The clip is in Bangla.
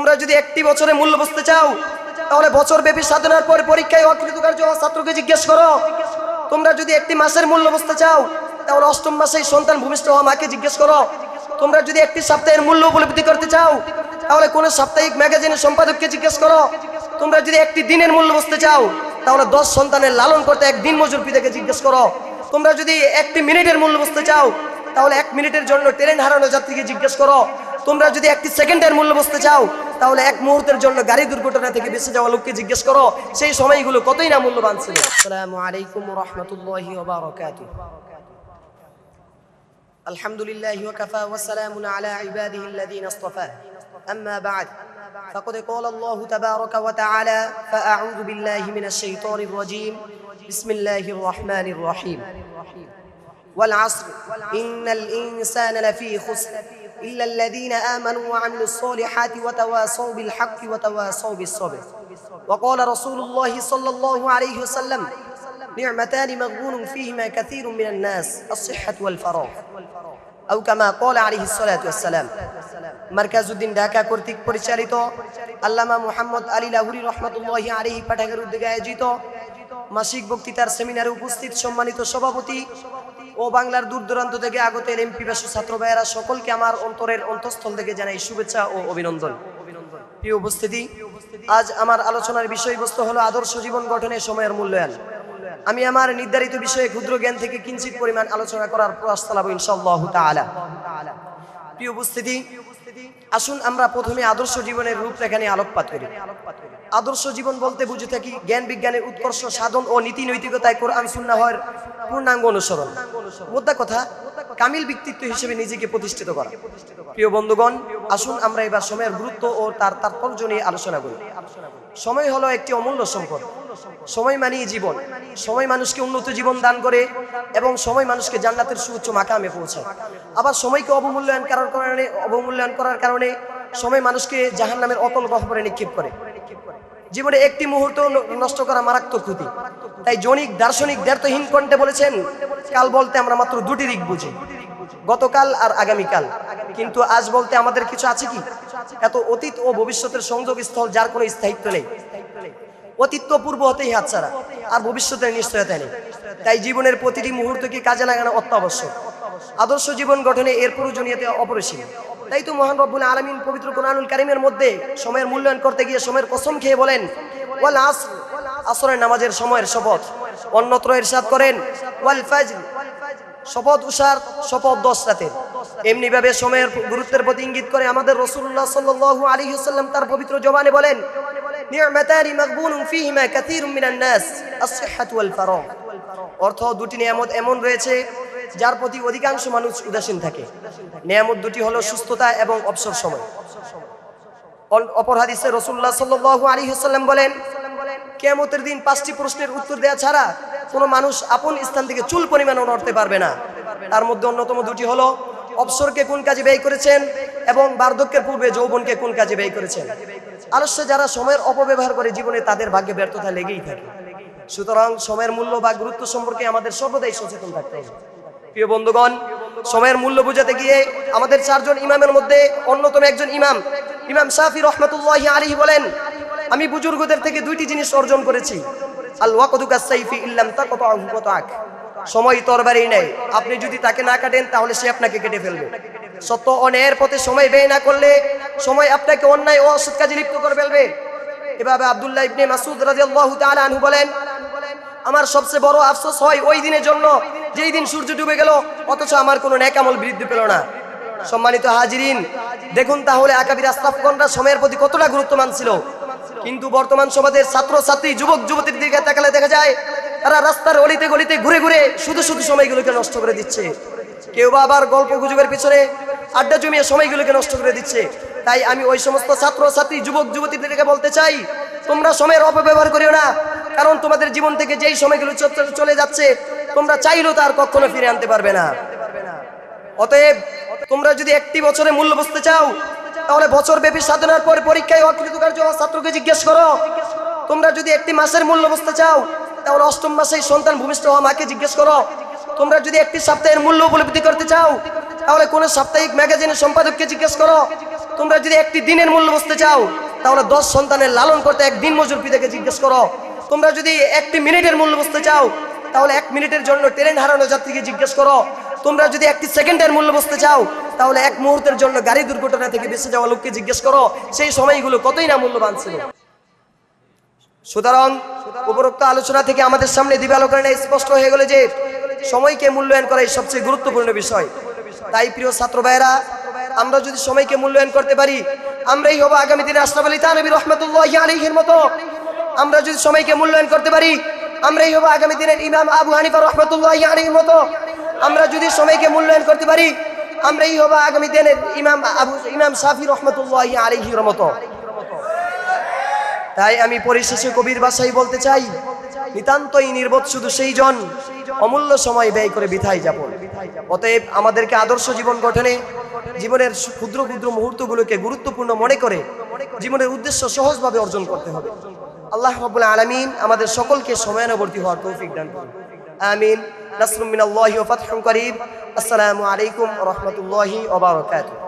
তোমরা যদি একটি বছরের মূল্য বুঝতে চাও তাহলে বছরব্যাপী সাধনার পর পরীক্ষায় অকৃতকার্য হওয়া ছাত্রকে জিজ্ঞেস করো। তোমরা যদি একটি মাসের মূল্য বুঝতে চাও তাহলে অষ্টম মাসে সন্তান ভূমিষ্ঠ হওয়া মাকে জিজ্ঞেস করো। তোমরা যদি একটি সপ্তাহের মূল্য উপলব্ধি করতে চাও তাহলে কোন সাপ্তাহিক ম্যাগাজিনের সম্পাদককে জিজ্ঞেস করো। তোমরা যদি একটি দিনের মূল্য বুঝতে চাও তাহলে 10 সন্তানের লালন করতে এক দিন মজুর পিতাকে জিজ্ঞেস করো। তোমরা যদি একটি মিনিটের মূল্য বুঝতে চাও তাহলে 1 মিনিটের জন্য ট্রেন হারানো যাত্রীকে জিজ্ঞেস করো। তোমরা যদি একটি সেকেন্ডের মূল্য বুঝতে চাও তাহলে 1 মুহূর্তের জন্য গাড়ি দুর্ঘটনা থেকে বেঁচে যাওয়া লোককে জিজ্ঞেস করো। সেই সময়গুলো কতই না মূল্যবান ছিল। আসসালামু আলাইকুম ওয়া রাহমাতুল্লাহি ওয়া বারাকাতুহু। আলহামদুলিল্লাহি ওয়া কাফা ওয়া সালামুন আলা ইবাদিহি আল্লাযীনা ইসতাফা। আম্মা বা'দ فقد قال الله تبارك وتعالى فأعوذ بالله من الشيطان الرجيم بسم الله الرحمن الرحيم والعصر إن الإنسان لفي خسر إلا الذين آمنوا وعملوا الصالحات وتواصوا بالحق وتواصوا بالصبر وقال رسول الله صلى الله عليه وسلم نعمتان مغبون فيهما كثير من الناس الصحة والفراغ أو كما قال عليه الصلاة والسلام। মার্কাজউদ্দিন ঢাকা কর্তৃক পরিচালিত আল্লামা মুহাম্মদ আলী লাহুরি রহমাতুল্লাহি আলাইহি পাঠাগার উদ্যোগে আয়োজিত মাসিক বক্তৃতার সেমিনারে উপস্থিত সম্মানিত সভাপতি ও বাংলার দূর দূরান্ত থেকে আগত এমপিবাসী ছাত্র ভাইয়েরা সকলকে আমার অন্তরের অন্তঃস্থল থেকে জানাই শুভেচ্ছা ও অভিনন্দন। প্রিয় উপস্থিতি, আজ আমার আলোচনার বিষয়বস্তু হলো আদর্শ জীবন গঠনে সময়ের মূল্যায়ন। আমি আমার নির্ধারিত বিষয়ে ক্ষুদ্র জ্ঞান থেকে কিঞ্চিত পরিমাণ আলোচনা করার প্রয়াস চালাবো ইনশাআল্লাহু তাআলা। প্রিয় উপস্থিতি, আসুন আমরা প্রথমে আদর্শ জীবনের রূপরেখা নিয়ে আলোকপাত করি। আদর্শ জীবন বলতে বুঝে থাকি জ্ঞান বিজ্ঞানের উৎকর্ষ সাধন ও নীতি নৈতিকতায় কোরআন সুন্নাহর পূর্ণাঙ্গ অনুসরণ। মোদ্দা কথা, কামিল ব্যক্তিত্ব হিসেবে নিজেকে প্রতিষ্ঠিত করা। প্রিয় বন্ধুগণ, আসুন আমরা এবার সময়ের গুরুত্ব ও তার তাৎপর্য নিয়ে আলোচনা করি। সময় হলো একটি অমূল্য সম্পদ। সময় মানেই জীবন। সময় মানুষকে উন্নত জীবন দান করে এবং সময় মানুষকে জান্নাতের সুউচ্চ মাকামে পৌঁছায়। আবার সময়কে অবমূল্যায়ন করার কারণে সময় মানুষকে জাহান্নামের অতল গহ্বরে নিক্ষেপ করে। জীবনে একটি মুহূর্ত নষ্ট করা মারাত্মক ক্ষতি। তাই জনিক দার্শনিক দ্ব্যর্থহীন কণ্ঠে বলেছেন, কাল বলতে আমরা মাত্র দুটি দিক বুঝি, গতকাল আর আগামীকাল। কিন্তু আজ বলতে আমাদের কিছু আছে কি? এত অতীত ও ভবিষ্যতের সংযোগ স্থল যার কোনো স্থায়িত্ব নেই। অতীত তো পূর্ব হতেই হাতছাড়া, আর ভবিষ্যতের নিশ্চয়তা নেই। তাই জীবনের প্রতিটি মুহূর্তকে কাজে লাগানো অত্যাবশ্যক। আদর্শ জীবন গঠনে এর প্রয়োজনীয়তা অপরিসীম। তাই তো মহান রব্বুল আলামিন পবিত্র কোরআনুল কারীমের মধ্যে সময়ের মূল্যায়ন করতে গিয়ে সময়ের কসম খেয়ে বলেন, ওয়াল আসর, আসরের নামাজের সময়ের শপথ। অন্যত্র ইরশাদ করেন, ওয়াল ফাজর, শপথ উশার, শপথ 10 রাতের। এমনি ভাবে সময়ের গুরুত্বের প্রতি ইঙ্গিত করে আমাদের রাসূলুল্লাহ সাল্লাল্লাহু আলাইহি ওয়াসাল্লাম তার পবিত্র জবানে বলেন, নি'মাতানি মাগবুনুন ফীহিমা কাসীরুম মিনান নাস আস-সিহহাতু ওয়াল ফারাগ। অর্থ, দুটি নিয়ামত এমন রয়েছে যার প্রতি অধিকাংশ মানুষ উদাসীন থাকে। নিয়ামত দুটি হলো সুস্থতা এবং অবসর সময়। অপর হাদিসে রাসূলুল্লাহ সাল্লাল্লাহু আলাইহি ওয়াসাল্লাম বলেন, কিয়ামতের দিন 5টি প্রশ্নের উত্তর দেয়া ছাড়া কোনো মানুষ আপন স্থান থেকে চুল পরিমাণও নড়তে পারবে না। তার মধ্যে অন্যতম দুটি হলো অবসরকে কোন কাজে ব্যয় করেছেন এবং বার্ধক্যের পূর্বে যৌবনকে কোন কাজে ব্যয় করেছেন। আলস্য যারা সময়ের অপব্যবহার করে জীবনে তাদের ভাগ্যে ব্যর্থতা লেগেই থাকে। সুতরাং সময়ের মূল্য বা গুরুত্ব সম্পর্কে আমাদের সর্বদাই সচেতন থাকতে হবে। প্রিয় বন্ধুগণ, সময়ের মূল্য বোঝাতে গিয়ে আমাদের 4 জন ইমামের মধ্যে অন্যতম একজন ইমাম শাফি রহমাতুল্লাহি আলাইহি বলেন, আমি বুজুর্গদের থেকে 2টি জিনিস অর্জন করেছি। আল ওয়াকতু কাস-সাইফি ইল্লাম তাকতাহু কাতাক। সময় তরবারি নেই, আপনি যদি তাকে না কাটেন তাহলে সে আপনাকে কেটে ফেলবে। সত্য অন্যায়ের পথে সময় ব্যয় না করলে সময় আপনাকে অন্যায় ও অসৎ কাজে লিপ্ত করে ফেলবে। এভাবে আব্দুল্লাহ ইবনে মাসউদ রাদিয়াল্লাহু তাআলা আনহু বলেন, আমার সবচেয়ে বড় আফসোস হয় ওই দিনের জন্য যেই দিন সূর্য ডুবে গেল অথচ আমার কোনো নেক আমল বৃদ্ধি পেল না। সম্মানিত হাজিরিন, দেখুন তাহলে আকাবির আসলাফগণরা সময়ের প্রতি কতটা গুরুত্বমান ছিল। কিন্তু বর্তমান সমাজের ছাত্র ছাত্রী যুবক যুবতীর দিকে তাকালে দেখা যায় তারা রাস্তার অলিতে গলিতে ঘুরে ঘুরে শুধু সময়গুলোকে নষ্ট করে দিচ্ছে। কেউ বা আবার গল্প গুজবের পিছনে আড্ডা জমিয়ে সময়গুলোকে নষ্ট করে দিচ্ছে। তাই আমি ওই সমস্ত ছাত্র ছাত্রী যুবক যুবতীদেরকে বলতে চাই, তোমরা সময়ের অপব্যবহার করিও না। কারণ তোমাদের জীবন থেকে যেই সময়গুলো চলে যাচ্ছে তোমরা চাইলেও তার কখনো ফিরে আনতে পারবে না। অতএব তোমরা যদি একটি বছরের মূল্য বুঝতে চাও তাহলে বছরব্যাপী সাধনার পর পরীক্ষায় অকৃতকার্য হওয়া ছাত্রকে জিজ্ঞেস করো। তোমরা যদি একটি মাসের মূল্য বুঝতে চাও তাহলে অষ্টম মাসে সন্তান ভূমিষ্ঠ হওয়া মাকে জিজ্ঞেস করো। তোমরা যদি একটি সপ্তাহের মূল্য উপলব্ধি করতে চাও তাহলে কোন সাপ্তাহিক ম্যাগাজিনের সম্পাদককে জিজ্ঞেস করো। তোমরা যদি একটি দিনের মূল্য বুঝতে চাও তাহলে 10 সন্তানের লালন করতে এক দিন মজুর পিতাকে জিজ্ঞেস করো। তোমরা যদি একটি মিনিটের মূল্য বুঝতে চাও তাহলে 1 মিনিটের জন্য ট্রেন হারানো যাত্রীকে জিজ্ঞেস করো। তোমরা যদি একটি সেকেন্ডের মূল্য বুঝতে চাও তাহলে 1 মুহূর্তের জন্য গাড়ি দুর্ঘটনা থেকে বেঁচে যাওয়া লোককে জিজ্ঞেস করো, সেই সময়গুলো কতই না মূল্যবান ছিল। সুতরাং উপরোক্ত আলোচনা থেকে আমাদের সামনে দিবালোচনা স্পষ্ট হয়ে গেল যে সময়কে মূল্যায়ন করাই সবচেয়ে গুরুত্বপূর্ণ বিষয়। তাই প্রিয় ছাত্র ভাইরা, আমরা যদি সময়কে মূল্যায়ন করতে পারি আমরাই হব আগামী দিনে আশরাফ আলী থানভী রাহমাতুল্লাহি আলাইহির মতো। আমরা যদি সময়কে মূল্যায়ন করতে পারি আমরাই হব আগামী দিনের ইমাম আবু হানিফা রাহমাতুল্লাহি আলাইহির মতো। আমরা যদি সময়কে মূল্যায়ন করতে পারি আমরাই হব আগামী দিনের ইমাম শাফি রাহমাতুল্লাহি আলাইহির মতো। তাই আমি পরিশেষে কবির ভাষায় বলতে চাই, নিতান্তই নির্বোধ শুধু সেই জন অমূল্য সময় ব্যয় করে বৃথায় যাপন। অতএব আমাদেরকে আদর্শ জীবন গঠনে জীবনের ক্ষুদ্র ক্ষুদ্র মুহূর্তগুলোকে গুরুত্বপূর্ণ মনে করে জীবনের উদ্দেশ্য সহজভাবে অর্জন করতে হবে। আল্লাহ রাব্বুল আলামিন আমাদের সকলকে সময়ানুবর্তী হওয়ার তৌফিক দান করুন। আমিন। নাসরুম মিনাল্লাহি ওয়া ফাতহুন করিব। আসসালামু আলাইকুম ওয়া রাহমাতুল্লাহি ওয়া বারাকাতুহু।